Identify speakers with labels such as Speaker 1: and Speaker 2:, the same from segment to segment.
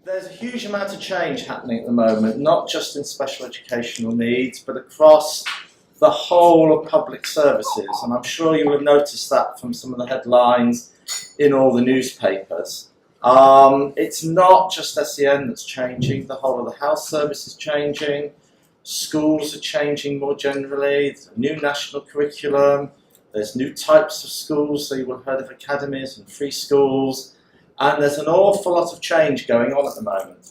Speaker 1: There's a huge amount of change happening at the moment, not just in special educational needs, but across the whole of public services. And I'm sure you will have noticed that from some of the headlines in all the newspapers. It's not just SEN that's changing, the whole of the health service is changing, schools are changing more generally, there's a new national curriculum, there's new types of schools, so you will have heard of academies and free schools. And there's an awful lot of change going on at the moment.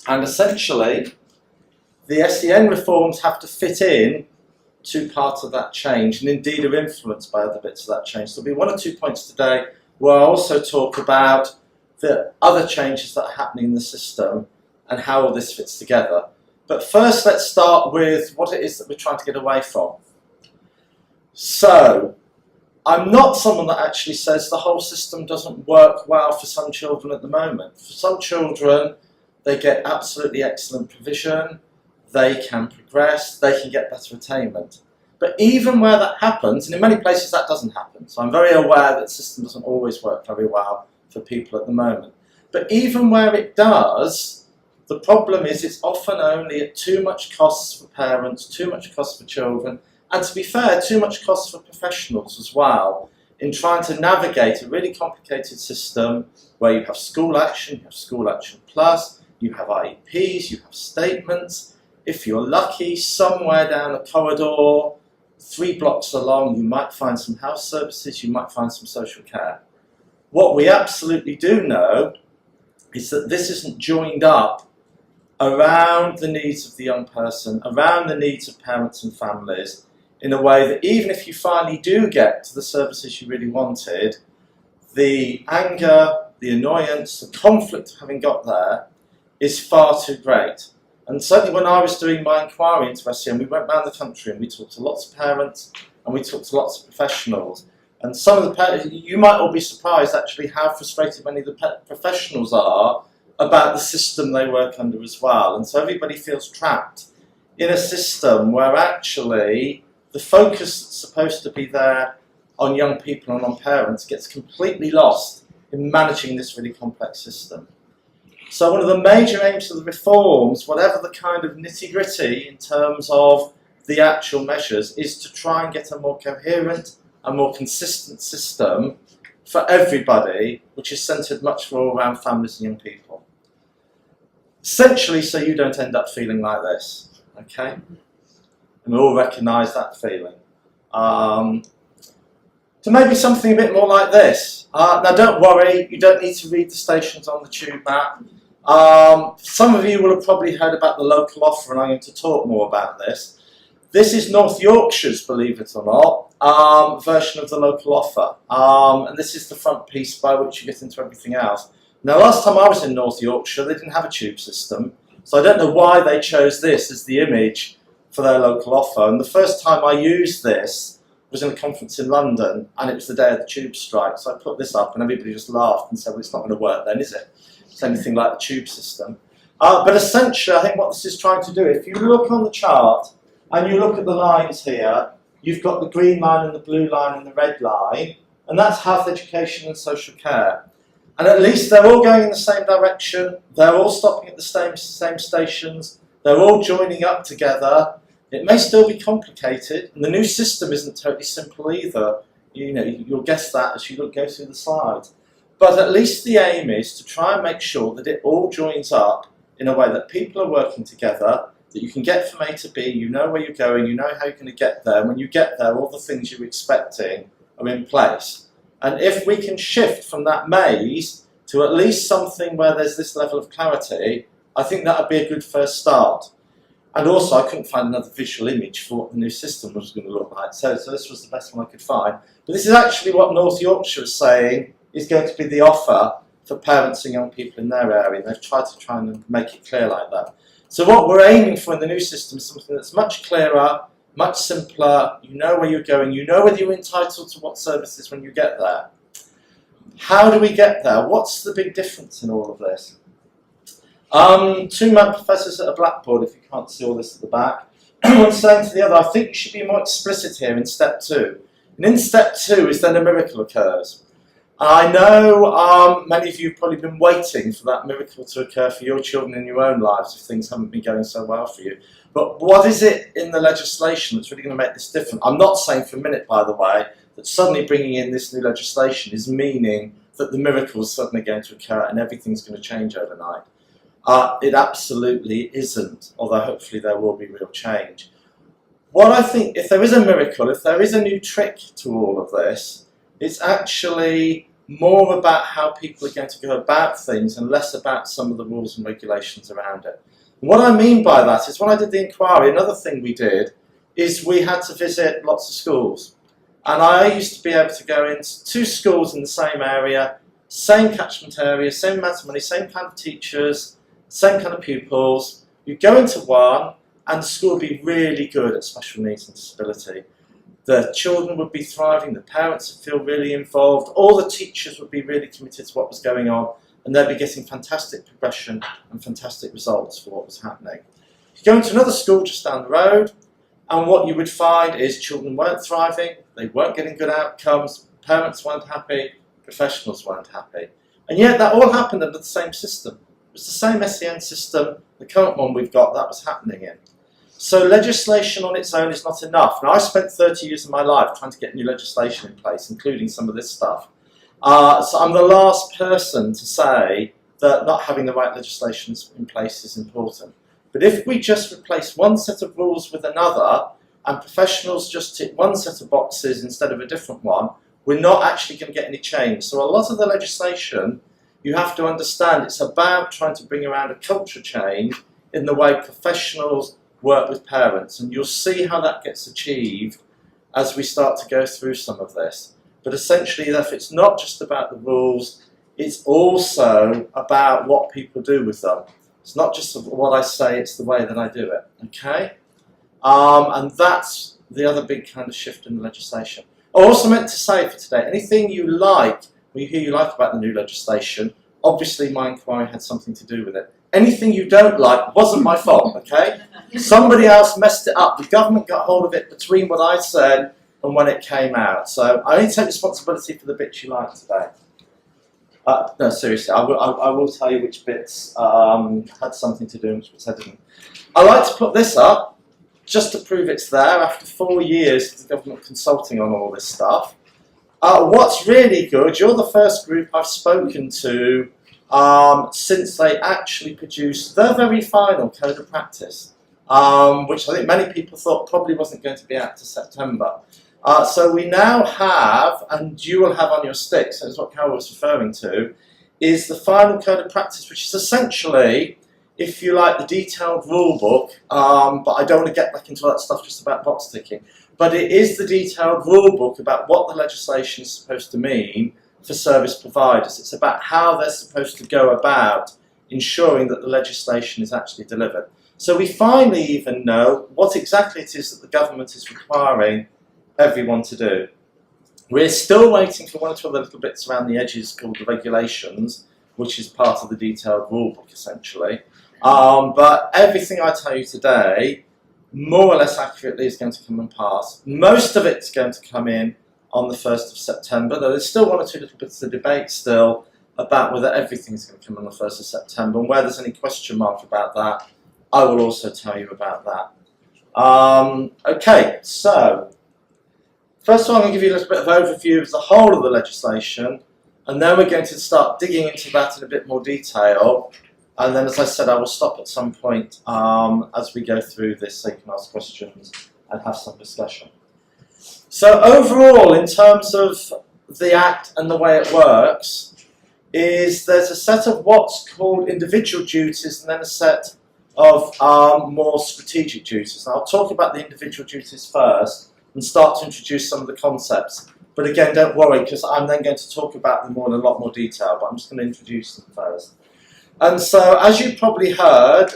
Speaker 1: And essentially, the SEN reforms have to fit in to part of that change, and indeed are influenced by other bits of that change. So there'll be one or two points today where I'll also talk about the other changes that are happening in the system and how all this fits together. But first, let's start with what it is that we're trying to get away from. So, I'm not someone that actually says the whole system doesn't work well for some children at the moment. For some children, they get absolutely excellent provision, they can progress, they can get better attainment. But even where that happens, and in many places that doesn't happen, so I'm very aware that the system doesn't always work very well for people at the moment. But even where it does, the problem is it's often only at too much costs for parents, too much cost for children, and to be fair, too much cost for professionals as well, in trying to navigate a really complicated system where you have school action plus, you have IEPs, you have statements. If you're lucky, somewhere down a corridor, 3 blocks along, you might find some health services, you might find some social care. What we absolutely do know is that this isn't joined up around the needs of the young person, around the needs of parents and families, in a way that even if you finally do get to the services you really wanted, the anger, the annoyance, the conflict of having got there is far too great. And certainly when I was doing my inquiry into SEN, we went around the country and we talked to lots of parents and we talked to lots of professionals. And some of the parents, you might all be surprised actually how frustrated many of the professionals are about the system they work under as well. And so everybody feels trapped in a system where actually the focus that's supposed to be there on young people and on parents gets completely lost in managing this really complex system. So one of the major aims of the reforms, whatever the kind of nitty-gritty in terms of the actual measures, is to try and get a more coherent and more consistent system for everybody, which is centred much more around families and young people. Essentially, so you don't end up feeling like this, okay? And we all recognise that feeling. To maybe something a bit more like this. Now don't worry, you don't need to read the stations on the tube map. Some of you will have probably heard about the local offer, and I'm going to talk more about this. This is North Yorkshire's, believe it or not, version of the local offer. And this is the front piece by which you get into everything else. Now last time I was in North Yorkshire, they didn't have a tube system, so I don't know why they chose this as the image for their local offer. And the first time I used this was in a conference in London, and it was the day of the tube strike. So I put this up and everybody just laughed and said, well, it's not going to work then, is it? It's anything like the tube system. But essentially, I think what this is trying to do, if you look on the chart and you look at the lines here, you've got the green line and the blue line and the red line, and that's health, education and social care. And at least they're all going in the same direction, they're all stopping at the same stations, they're all joining up together. It may still be complicated, and the new system isn't totally simple either. You know, you'll guess that as you go through the slides. But at least the aim is to try and make sure that it all joins up in a way that people are working together, that you can get from A to B, you know where you're going, you know how you're going to get there. When you get there, all the things you're expecting are in place. And if we can shift from that maze to at least something where there's this level of clarity, I think that would be a good first start. And also, I couldn't find another visual image for what the new system was going to look like, so this was the best one I could find. But this is actually what North Yorkshire is saying is going to be the offer for parents and young people in their area. They've tried to make it clear like that. So what we're aiming for in the new system is something that's much clearer, much simpler. You know where you're going, you know whether you're entitled to what services when you get there. How do we get there? What's the big difference in all of this? Two mad professors at a blackboard, if you can't see all this at the back. One saying to the other, I think you should be more explicit here in step 2. And in step 2 is then a miracle occurs. I know many of you have probably been waiting for that miracle to occur for your children in your own lives if things haven't been going so well for you. But what is it in the legislation that's really going to make this different? I'm not saying for a minute, by the way, that suddenly bringing in this new legislation is meaning that the miracle is suddenly going to occur and everything's going to change overnight. It absolutely isn't, although hopefully there will be real change. What I think, if there is a miracle, if there is a new trick to all of this, it's actually more about how people are going to go about things and less about some of the rules and regulations around it. And what I mean by that is when I did the inquiry, another thing we did is we had to visit lots of schools. And I used to be able to go into 2 schools in the same area, same catchment area, same amount of money, same kind of teachers, same kind of pupils. You go into one and the school would be really good at special needs and disability. The children would be thriving, the parents would feel really involved, all the teachers would be really committed to what was going on, and they'd be getting fantastic progression and fantastic results for what was happening. You go into another school just down the road, and what you would find is children weren't thriving, they weren't getting good outcomes, parents weren't happy, professionals weren't happy. And yet that all happened under the same system. It was the same SEN system, the current one we've got, that was happening in. So legislation on its own is not enough. Now, I spent 30 years of my life trying to get new legislation in place, including some of this stuff. So I'm the last person to say that not having the right legislation in place is important. But if we just replace one set of rules with another, and professionals just tick one set of boxes instead of a different one, we're not actually going to get any change. So a lot of the legislation, you have to understand, it's about trying to bring around a culture change in the way professionals work with parents, and you'll see how that gets achieved as we start to go through some of this. But essentially, if it's not just about the rules, it's also about what people do with them. It's not just what I say, it's the way that I do it, okay? And that's the other big kind of shift in the legislation. I also meant to say for today, anything you like, when you hear you like about the new legislation, obviously my inquiry had something to do with it. Anything you don't like wasn't my fault, okay? Somebody else messed it up. The government got hold of it between what I said and when it came out. So I only take responsibility for the bits you like today. No, seriously, I will tell you which bits had something to do and which bits I didn't. I like to put this up just to prove it's there after 4 years of the government consulting on all this stuff. What's really good, you're the first group I've spoken to since they actually produced their very final code of practice, which I think many people thought probably wasn't going to be out to September. So we now have, and you will have on your sticks, that's what Carol was referring to, is the final code of practice, which is essentially, if you like, the detailed rule book, but I don't want to get back into all that stuff just about box ticking, but it is the detailed rule book about what the legislation is supposed to mean for service providers. It's about how they're supposed to go about ensuring that the legislation is actually delivered. So we finally even know what exactly it is that the government is requiring everyone to do. We're still waiting for one or two other little bits around the edges called the regulations, which is part of the detailed rule book essentially. But everything I tell you today, more or less accurately, is going to come and pass. Most of it's going to come in on the 1st of September, though there's still one or two little bits of debate still about whether everything's going to come on the 1st of September, and where there's any question mark about that, I will also tell you about that. Okay, so first of all I'm going to give you a little bit of overview of the whole of the legislation, and then we're going to start digging into that in a bit more detail, and then as I said I will stop at some point as we go through this so you can ask questions and have some discussion. So overall, in terms of the Act and the way it works, is there's a set of what's called individual duties and then a set of more strategic duties. And I'll talk about the individual duties first and start to introduce some of the concepts. But again, don't worry, because I'm then going to talk about them all in a lot more detail, but I'm just going to introduce them first. And so, as you probably heard,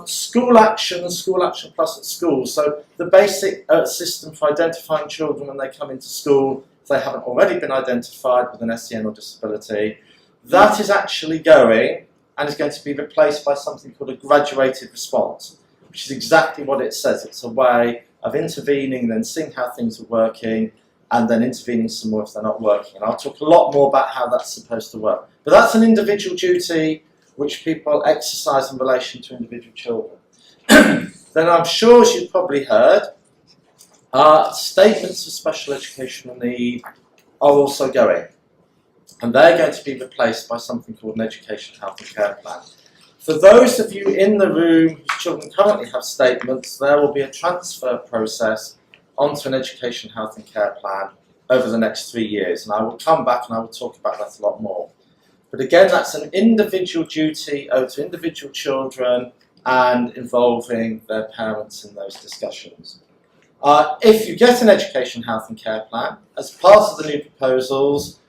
Speaker 1: school action and school action plus at school. So the basic system for identifying children when they come into school, if they haven't already been identified with an SEN or disability, that is actually going and is going to be replaced by something called a graduated response, which is exactly what it says. It's a way of intervening and then seeing how things are working and then intervening some more if they're not working. And I'll talk a lot more about how that's supposed to work. But that's an individual duty which people exercise in relation to individual children. Then I'm sure as you've probably heard, statements of special educational need are also going. And they're going to be replaced by something called an education, health and care plan. For those of you in the room whose children currently have statements, there will be a transfer process onto an education, health and care plan over the next 3 years. And I will come back and I will talk about that a lot more. But again, that's an individual duty owed to individual children and involving their parents in those discussions. If you get an education, health and care plan, as part of the new proposals,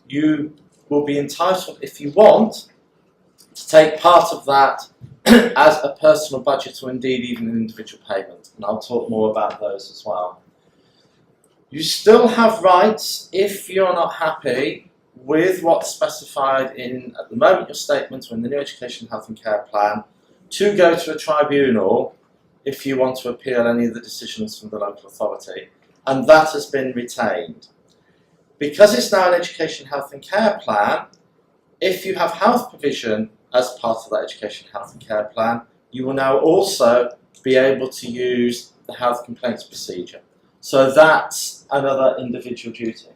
Speaker 1: you will be entitled, if you want, to take part of that as a personal budget or indeed even an individual payment. And I'll talk more about those as well. You still have rights if you're not happy with what's specified in, at the moment, your statement or in the new education, health and care plan, to go to a tribunal if you want to appeal any of the decisions from the local authority. And that has been retained. Because it's now an education, health and care plan, if you have health provision as part of that education, health and care plan, you will now also be able to use the health complaints procedure. So that's another individual duty.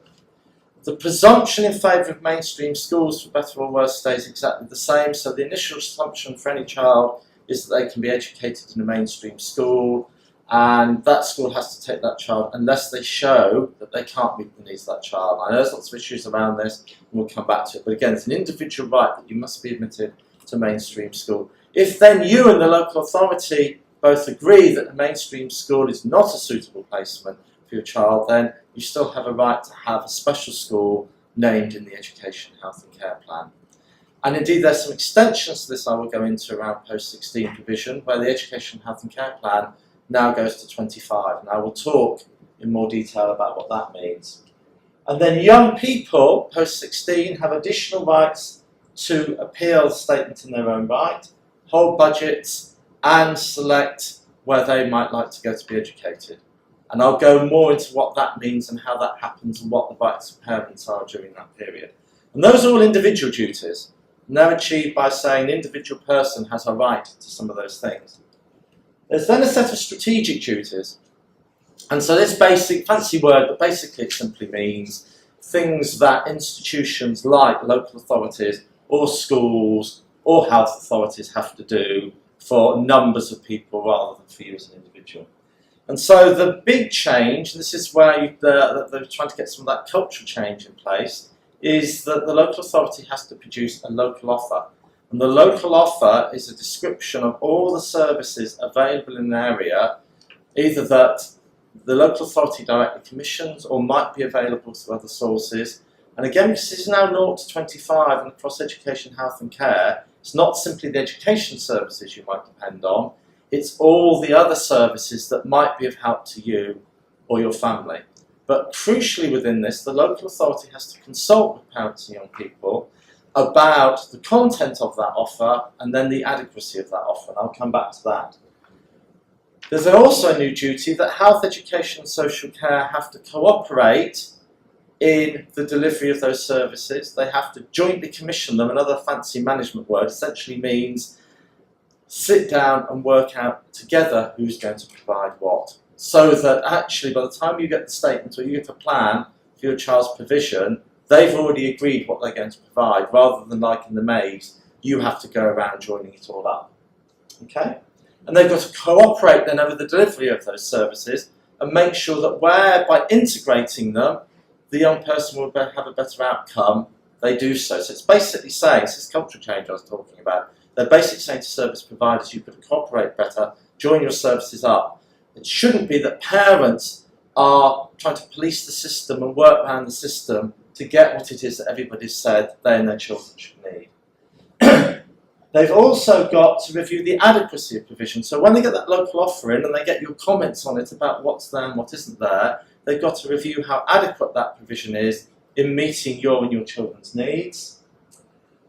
Speaker 1: The presumption in favour of mainstream schools, for better or worse, stays exactly the same. So the initial assumption for any child is that they can be educated in a mainstream school, and that school has to take that child unless they show that they can't meet the needs of that child. I know there's lots of issues around this, and we'll come back to it, but again, it's an individual right that you must be admitted to mainstream school. If then you and the local authority both agree that a mainstream school is not a suitable placement for your child, then you still have a right to have a special school named in the education, health and care plan. And indeed there's some extensions to this I will go into around post-16 provision, where the education, health and care plan now goes to 25, and I will talk in more detail about what that means. And then young people, post-16, have additional rights to appeal the statement in their own right, hold budgets, and select where they might like to go to be educated. And I'll go more into what that means and how that happens and what the rights of parents are during that period. And those are all individual duties, and they're achieved by saying an individual person has a right to some of those things. There's then a set of strategic duties. And so this basic, fancy word, but basically it simply means things that institutions like local authorities or schools or health authorities have to do for numbers of people rather than for you as an individual. And so the big change, and this is where they're trying to get some of that cultural change in place, is that the local authority has to produce a local offer. And the local offer is a description of all the services available in an area, either that the local authority directly commissions or might be available through other sources. And again, because this is now 0 to 25 and across education, health and care, it's not simply the education services you might depend on, it's all the other services that might be of help to you or your family. But crucially within this, the local authority has to consult with parents and young people about the content of that offer and then the adequacy of that offer, and I'll come back to that. There's also a new duty that health, education and social care have to cooperate in the delivery of those services. They have to jointly commission them. Another fancy management word essentially means sit down and work out together who's going to provide what. So that actually by the time you get the statement or you get a plan for your child's provision, they've already agreed what they're going to provide, rather than like in the maze, you have to go around joining it all up. Okay? And they've got to cooperate then over the delivery of those services and make sure that where, by integrating them, the young person will have a better outcome, they do so. So it's basically saying, this is cultural change I was talking about, they're basically saying to service providers, you've got to cooperate better, join your services up. It shouldn't be that parents are trying to police the system and work around the system to get what it is that everybody's said they and their children should need. They've also got to review the adequacy of provision. So when they get that local offer in and they get your comments on it about what's there and what isn't there, they've got to review how adequate that provision is in meeting your and your children's needs.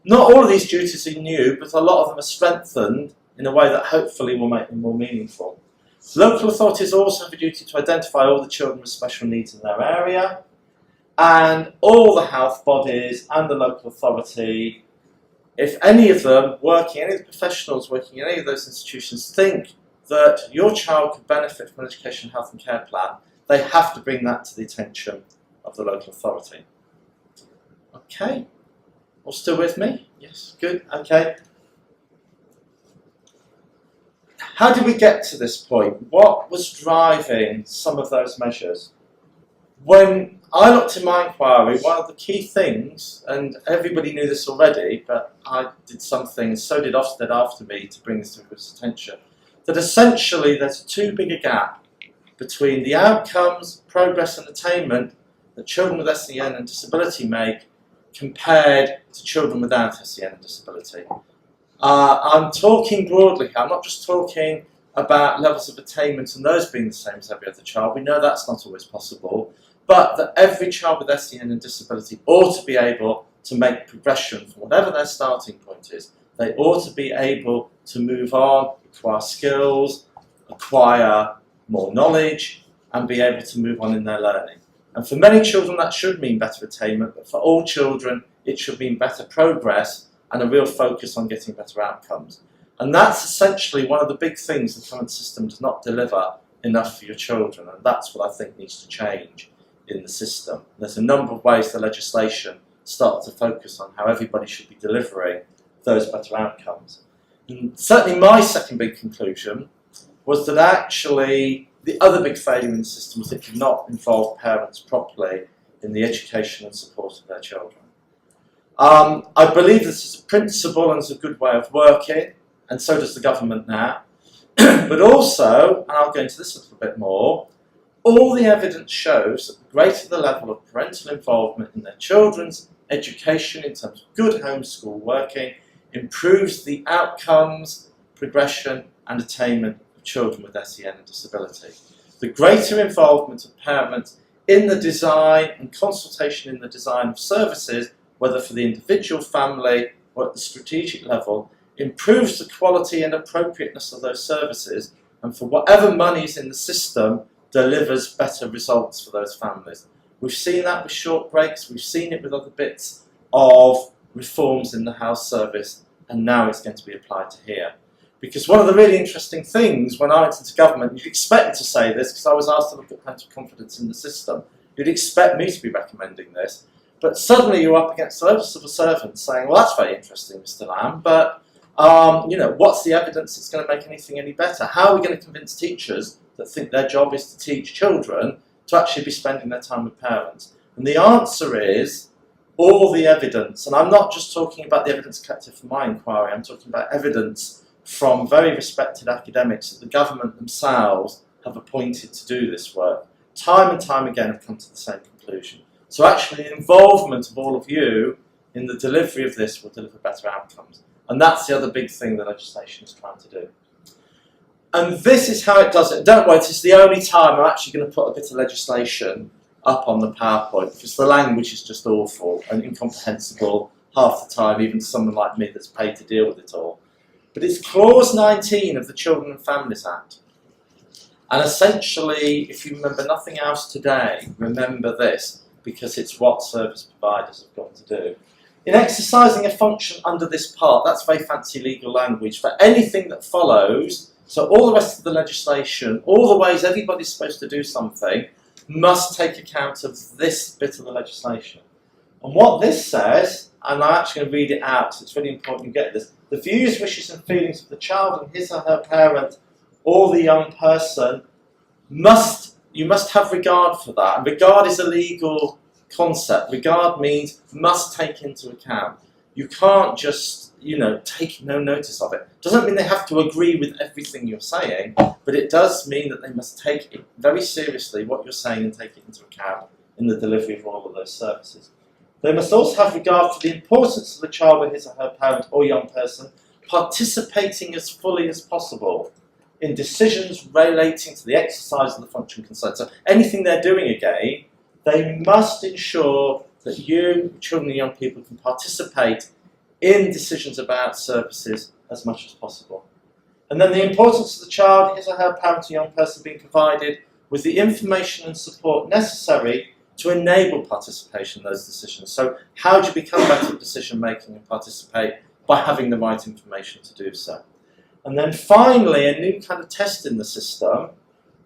Speaker 1: Not all of these duties are new, but a lot of them are strengthened in a way that hopefully will make them more meaningful. Local authorities also have a duty to identify all the children with special needs in their area, and all the health bodies and the local authority, if any of them any of the professionals working in any of those institutions think that your child could benefit from an education, health and care plan, they have to bring that to the attention of the local authority. Okay, all still with me? Yes, good, okay. How did we get to this point? What was driving some of those measures? When I looked in my inquiry, one of the key things, and everybody knew this already, but I did something, so did Ofsted after me, to bring this to everyone's attention, that essentially there's too big a gap between the outcomes, progress and attainment that children with SEN and disability make compared to children without SEN and disability. I'm talking broadly here. I'm not just talking about levels of attainment and those being the same as every other child. We know that's not always possible, but that every child with SEN and disability ought to be able to make progression from whatever their starting point is. They ought to be able to move on, acquire skills, acquire more knowledge, and be able to move on in their learning. And for many children that should mean better attainment, but for all children it should mean better progress and a real focus on getting better outcomes. And that's essentially one of the big things the current system does not deliver enough for your children, and that's what I think needs to change in the system. There's a number of ways the legislation starts to focus on how everybody should be delivering those better outcomes. And certainly my second big conclusion was that actually the other big failure in the system was it did not involve parents properly in the education and support of their children. I believe this is a principle and it's a good way of working, and so does the government now. But also, and I'll go into this a little bit more, all the evidence shows that the greater the level of parental involvement in their children's education in terms of good homeschool working improves the outcomes, progression and attainment of children with SEN and disability. The greater involvement of parents in the design and consultation in the design of services, whether for the individual family or at the strategic level, improves the quality and appropriateness of those services, and for whatever money is in the system, delivers better results for those families. We've seen that with short breaks, we've seen it with other bits of reforms in the health service, and now it's going to be applied to here. Because one of the really interesting things when I went into government, you'd expect me to say this because I was asked to look at parental confidence in the system. You'd expect me to be recommending this. But suddenly you're up against a load of civil servants saying, well, that's very interesting, Mr. Lamb, but what's the evidence that's going to make anything any better? How are we going to convince teachers that think their job is to teach children to actually be spending their time with parents? And the answer is all the evidence. And I'm not just talking about the evidence collected from my inquiry, I'm talking about evidence from very respected academics that the government themselves have appointed to do this work. Time and time again have come to the same conclusion. So actually the involvement of all of you in the delivery of this will deliver better outcomes. And that's the other big thing the legislation is trying to do. And this is how it does it. Don't worry, it's the only time I'm actually going to put a bit of legislation up on the PowerPoint, because the language is just awful and incomprehensible half the time, even to someone like me that's paid to deal with it all. But it's Clause 19 of the Children and Families Act. And essentially, if you remember nothing else today, remember this, because it's what service providers have got to do. In exercising a function under this part, that's very fancy legal language, for anything that follows, so all the rest of the legislation, all the ways everybody's supposed to do something, must take account of this bit of the legislation. And what this says, and I'm actually going to read it out, so it's really important you get this. The views, wishes and feelings of the child and his or her parent or the young person you must have regard for that. And regard is a legal concept. Regard means must take into account. You can't just, take no notice of it. Doesn't mean they have to agree with everything you're saying, but it does mean that they must take it very seriously, what you're saying, and take it into account in the delivery of all of those services. They must also have regard for the importance of the child and his or her parent or young person participating as fully as possible in decisions relating to the exercise of the function concerned. So anything they're doing again, they must ensure that you, children and young people, can participate in decisions about services as much as possible. And then the importance of the child, his or her parent or young person being provided with the information and support necessary to enable participation in those decisions. So how do you become better at decision making and participate? By having the right information to do so. And then finally, a new kind of test in the system,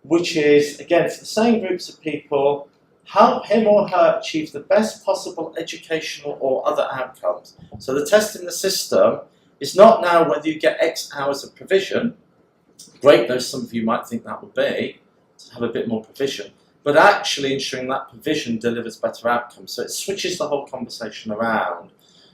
Speaker 1: which is, again, for the same groups of people, help him or her achieve the best possible educational or other outcomes. So the test in the system is not now whether you get X hours of provision, great though some of you might think that would be, to have a bit more provision, but actually ensuring that provision delivers better outcomes. So it switches the whole conversation around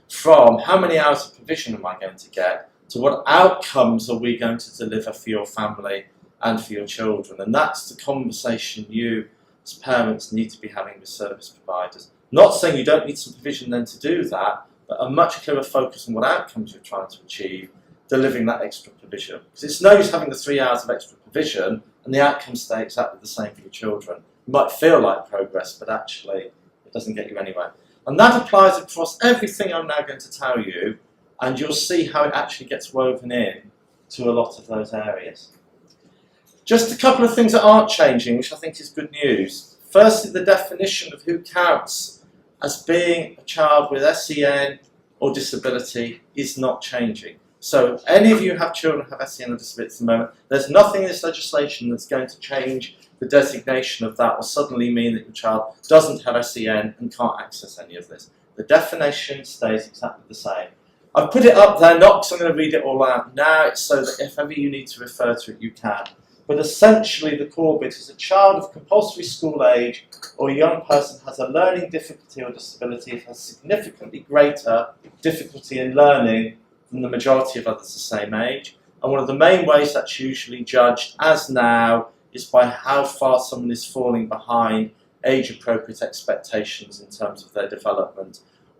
Speaker 1: from how many hours of provision am I going to get to what outcomes are we going to deliver for your family and for your children. And that's the conversation you as parents need to be having with service providers. Not saying you don't need some provision then to do that, but a much clearer focus on what outcomes you're trying to achieve, delivering that extra provision. Because it's no use having the 3 hours of extra provision and the outcomes stay exactly the same for your children. It might feel like progress, but actually it doesn't get you anywhere. And that applies across everything I'm now going to tell you, and you'll see how it actually gets woven in to a lot of those areas. Just a couple of things that aren't changing, which I think is good news. Firstly, the definition of who counts as being a child with SEN or disability is not changing. So any of you who have children who have SEN or disability at the moment, there's nothing in this legislation that's going to change the designation of that or suddenly mean that your child doesn't have SEN and can't access any of this. The definition stays exactly the same. I've put it up there not because I'm going to read it all out now, it's so that if ever you need to refer to it, you can. But essentially the core bit is a child of compulsory school age or a young person has a learning difficulty or disability, it has significantly greater difficulty in learning than the majority of others the same age. And one of the main ways that's usually judged as now is by how far someone is falling behind age-appropriate expectations in terms of their development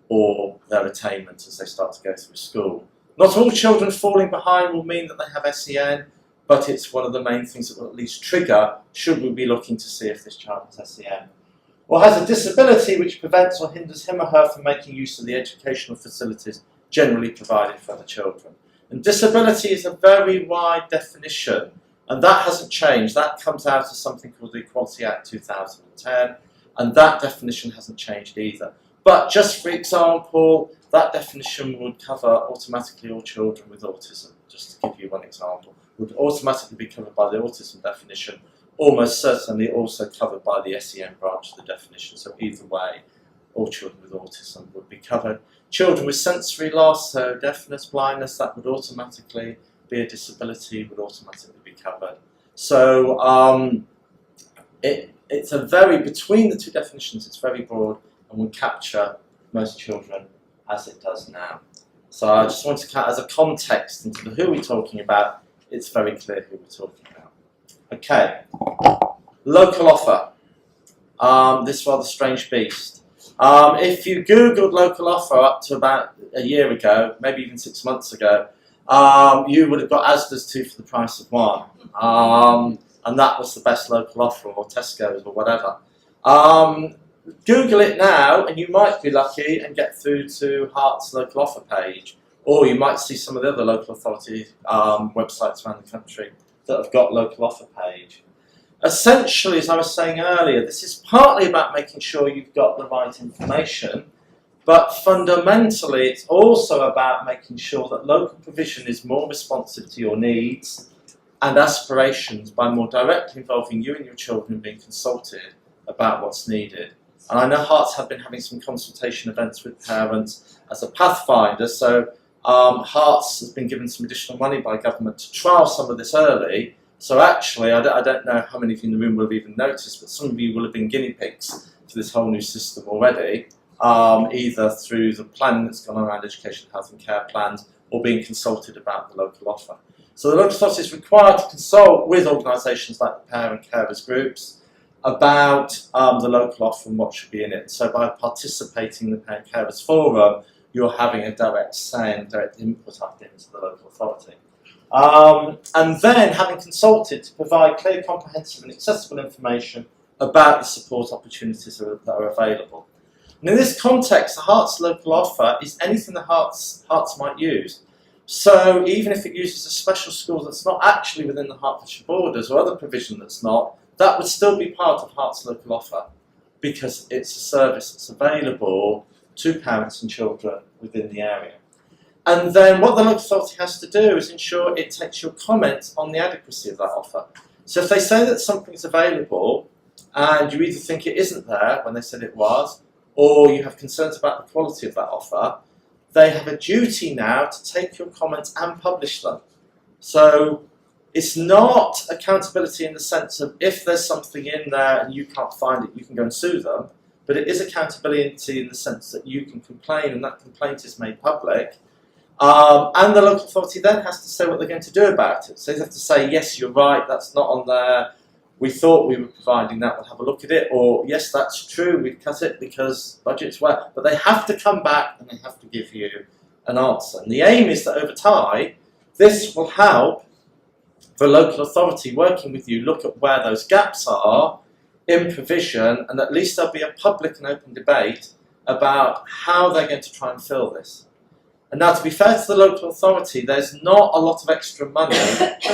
Speaker 1: or their attainment as they start to go through school. Not all children falling behind will mean that they have SEN, but it's one of the main things that will at least trigger, should we be looking to see if this child has SEN. Or has a disability which prevents or hinders him or her from making use of the educational facilities generally provided for the children. And disability is a very wide definition, and that hasn't changed. That comes out of something called the Equality Act 2010, and that definition hasn't changed either. But just for example, that definition would cover automatically all children with autism, just to give you one example, would automatically be covered by the autism definition, almost certainly also covered by the SEN branch of the definition. So either way, all children with autism would be covered. Children with sensory loss, so deafness, blindness, that would automatically be a disability, would automatically be covered. So it's a very, between the two definitions, it's very broad and will capture most children as it does now. So I just want to count as a context into who we're talking about, it's very clear who we're talking about. Okay, local offer. This rather strange beast. If you Googled local offer up to about a year ago, maybe even 6 months ago, you would have got Asda's 2 for the price of 1. And that was the best local offer, or Tesco's, or whatever. Google it now, and you might be lucky and get through to Hert's local offer page. Or you might see some of the other local authority websites around the country that have got local offer page. Essentially, as I was saying earlier, this is partly about making sure you've got the right information, but fundamentally it's also about making sure that local provision is more responsive to your needs and aspirations by more directly involving you and your children being consulted about what's needed. And I know Herts have been having some consultation events with parents as a pathfinder, so Herts has been given some additional money by government to trial some of this early. So actually, I don't know how many of you in the room will have even noticed, but some of you will have been guinea pigs for this whole new system already, either through the planning that's gone around education, health and care plans, or being consulted about the local offer. So the local authority is required to consult with organisations like the parent carers groups about the local offer and what should be in it. So by participating in the parent carers forum, you're having a direct say and direct input up into the local authority. And then having consulted to provide clear, comprehensive and accessible information about the support opportunities that are available. And in this context, the Herts local offer is anything the Herts might use. So even if it uses a special school that's not actually within the Hertfordshire borders or other provision that's not, that would still be part of Hert's local offer because it's a service that's available to parents and children within the area. And then what the local authority has to do is ensure it takes your comments on the adequacy of that offer. So if they say that something's available and you either think it isn't there when they said it was, or you have concerns about the quality of that offer, they have a duty now to take your comments and publish them. So it's not accountability in the sense of if there's something in there and you can't find it, you can go and sue them, but it is accountability in the sense that you can complain and that complaint is made public. And the local authority then has to say what they're going to do about it. So they have to say, yes, you're right, that's not on there. We thought we were providing that, we'll have a look at it. Or, yes, that's true, we've cut it because budget's where. But they have to come back and they have to give you an answer. And the aim is that over time, this will help the local authority working with you look at where those gaps are in provision, and at least there'll be a public and open debate about how they're going to try and fill this. And now, to be fair to the local authority, there's not a lot of extra money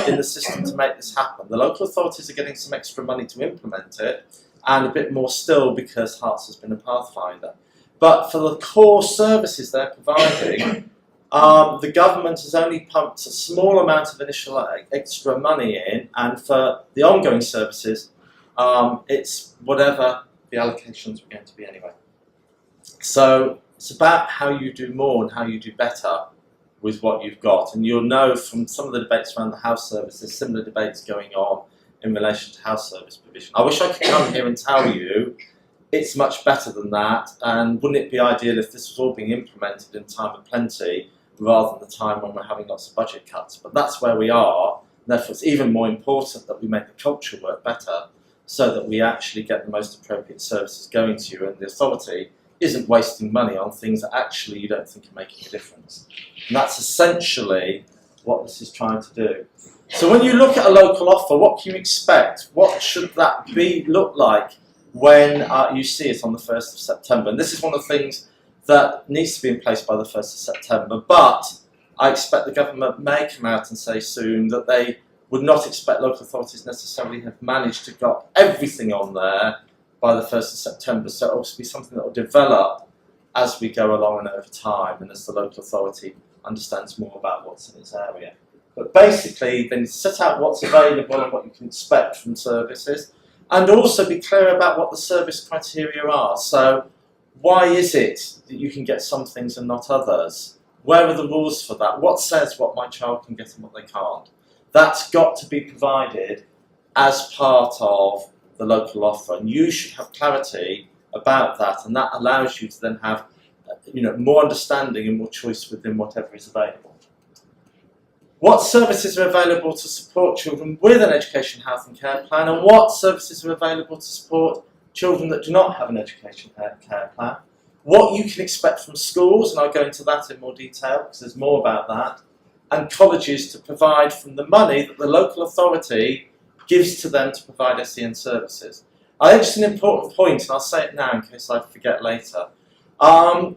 Speaker 1: in the system to make this happen. The local authorities are getting some extra money to implement it, and a bit more still because Herts has been a pathfinder. But for the core services they're providing, the government has only pumped a small amount of initial extra money in, and for the ongoing services, it's whatever the allocations are going to be anyway. So it's about how you do more and how you do better with what you've got. And you'll know from some of the debates around the house service, there's similar debates going on in relation to house service provision. I wish I could come here and tell you it's much better than that, and wouldn't it be ideal if this was all being implemented in time of plenty rather than the time when we're having lots of budget cuts. But that's where we are, and therefore it's even more important that we make the culture work better so that we actually get the most appropriate services going to you, and the authority isn't wasting money on things that actually you don't think are making a difference. And that's essentially what this is trying to do. So when you look at a local offer, what can you expect? What should that look like when you see it on the 1st of September? And this is one of the things that needs to be in place by the 1st of September, but I expect the government may come out and say soon that they would not expect local authorities necessarily have managed to got everything on there by the 1st of September, so it'll also be something that will develop as we go along and over time, and as the local authority understands more about what's in its area. But basically, then set out what's available and what you can expect from services, and also be clear about what the service criteria are. So why is it that you can get some things and not others? Where are the rules for that? What says what my child can get and what they can't? That's got to be provided as part of the local offer, and you should have clarity about that, and that allows you to then have more understanding and more choice within whatever is available. What services are available to support children with an education, health and care plan, and what services are available to support children that do not have an education care plan? What you can expect from schools, and I'll go into that in more detail because there's more about that, and colleges to provide from the money that the local authority gives to them to provide SEN services. I think it's an important point, and I'll say it now in case I forget later.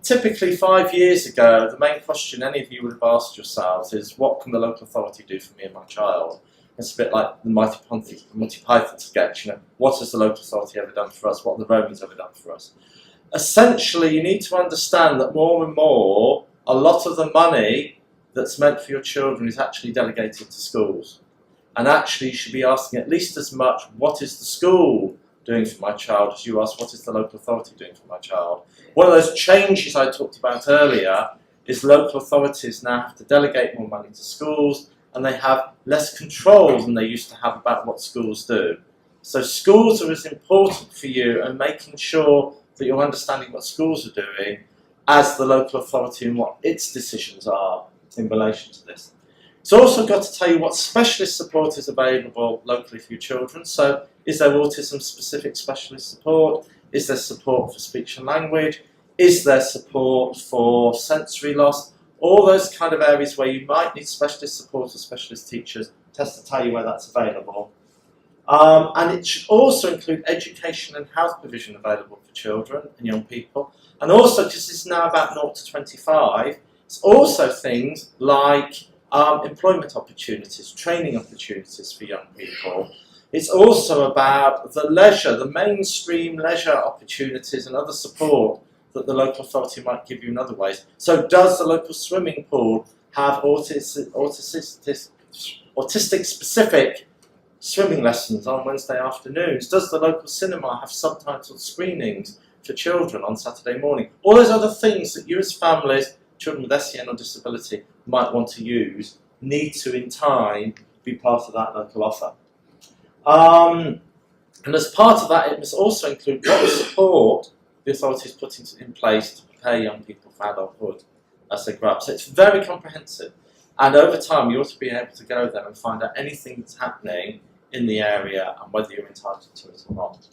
Speaker 1: Typically 5 years ago, the main question any of you would have asked yourselves is, what can the local authority do for me and my child? It's a bit like the Monty Python sketch, what has the local authority ever done for us? What have the Romans ever done for us? Essentially, you need to understand that more and more, a lot of the money that's meant for your children is actually delegated to schools. And actually you should be asking at least as much, what is the school doing for my child, as you ask, what is the local authority doing for my child? One of those changes I talked about earlier is local authorities now have to delegate more money to schools, and they have less control than they used to have about what schools do. So schools are as important for you, and making sure that you're understanding what schools are doing as the local authority and what its decisions are in relation to this. It's also got to tell you what specialist support is available locally for your children. So is there autism-specific specialist support? Is there support for speech and language? Is there support for sensory loss? All those kind of areas where you might need specialist support or specialist teachers, test to tell you where that's available. And it should also include education and health provision available for children and young people. And also, because it's now about 0 to 25, It's also things like employment opportunities, training opportunities for young people. It's also about the leisure, the mainstream leisure opportunities and other support that the local authority might give you in other ways. So does the local swimming pool have autistic-specific swimming lessons on Wednesday afternoons? Does the local cinema have subtitled screenings for children on Saturday morning? All those other things that you as families, children with SEN or disability, might want to use need to, in time, be part of that local offer. And as part of that, it must also include what support the authorities put in place to prepare young people for adulthood as they grow up. So it's very comprehensive. And over time, you ought to be able to go there and find out anything that's happening in the area and whether you're entitled to it or not.